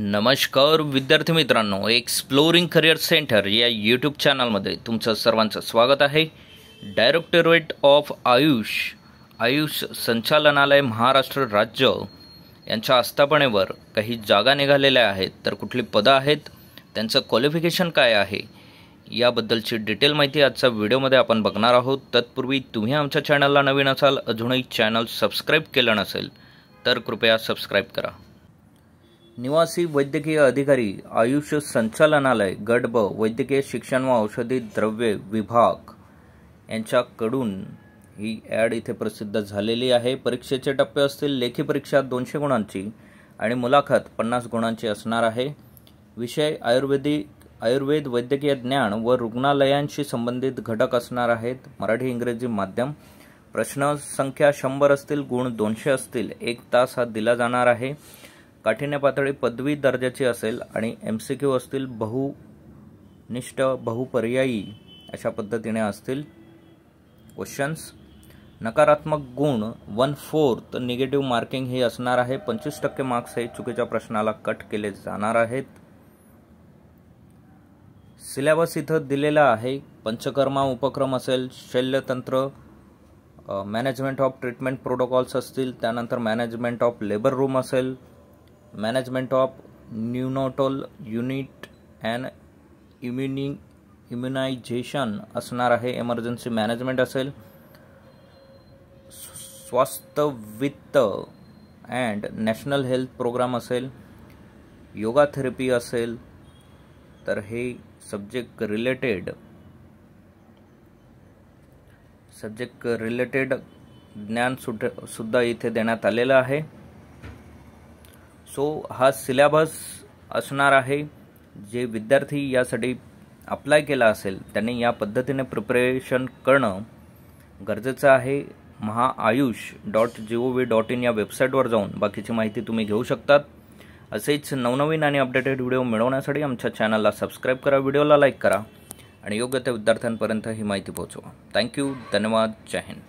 नमस्कार विद्यार्थी मित्रांनो, एक्सप्लोरिंग करिअर सेंटर या यूट्यूब चॅनलमध्ये तुमचं सर्वांचं स्वागत आहे। डायरेक्टरेट ऑफ आयुष संचालनालय महाराष्ट्र राज्य यांच्या आस्थापनेवर काही जागा निघालेल्या आहेत, तर कुठली पदं आहेत, त्यांचं क्वालिफिकेशन काय आहे याबद्दलची डिटेल माहिती आजच्या व्हिडिओमध्ये आपण बघणार आहोत। तत्पूर्वी तुम्ही आमच्या चॅनलला नवीन असाल, अजूनही चॅनल सबस्क्राईब केलं नसेल तर कृपया सबस्क्राईब करा। निवासी वैद्यकीय अधिकारी आयुष संचालनालय गट ब वैद्यकीय शिक्षण व औषधी द्रव्ये विभाग यांच्याकडून ही ॲड इथे प्रसिद्ध झालेली आहे। परीक्षेचे टप्पे असतील लेखी परीक्षा 200 गुणांची आणि मुलाखत 50 गुणांची असणार आहे। विषय आयुर्वेद वैद्यकीय ज्ञान व रुग्णालयांशी संबंधित घटक असणार आहेत। मराठी इंग्रजी माध्यम। प्रश्न संख्या 100 असतील, गुण 200 असतील। 1 तास हा दिला जाणार आहे। काठिण्य पातळी पदवी दर्जाची असेल आणि MCQ असतील बहुनिष्ठ बहुपर्यायी अशा पद्धतीने असतील क्वेश्चन्स। नकारात्मक गुण 1/4 निगेटिव्ह मार्किंग हे असणार आहे। 25% मार्क्स हे चुकीच्या प्रश्नाला कट केले जाणार आहेत। सिलेबस इथं दिलेला आहे। पंचकर्मा उपक्रम असेल, शल्यतंत्र, मॅनेजमेंट ऑफ ट्रीटमेंट प्रोटोकॉल्स असतील, त्यानंतर मॅनेजमेंट ऑफ लेबर रूम असेल, management of neonatal unit and immunisation असणार आहे। इमर्जन्सी मॅनेजमेंट असेल, स्वास्थ्य वित्त अँड नॅशनल हेल्थ प्रोग्राम असेल, योगा थेरपी असेल, तर हे सब्जेक्ट रिलेटेड ज्ञान सुद्धा इथे देण्यात आलेलं आहे। सो हा सिलेबस असणार आहे। जे विद्यार्थी यासाठी अप्लाय केला असेल त्यांनी या पद्धतीने प्रिपरेशन करणं गरजेचं आहे। mahaayush.gov.in या वेबसाईटवर जाऊन बाकीची माहिती तुम्ही घेऊ शकतात। असेच नवनवीन आणि अपडेटेड व्हिडिओ मिळवण्यासाठी आमच्या चॅनलला सबस्क्राईब करा, व्हिडिओला लाईक करा आणि योग्य त्या विद्यार्थ्यांपर्यंत ही माहिती पोहोचवा। थँक्यू, धन्यवाद, जय हिंद।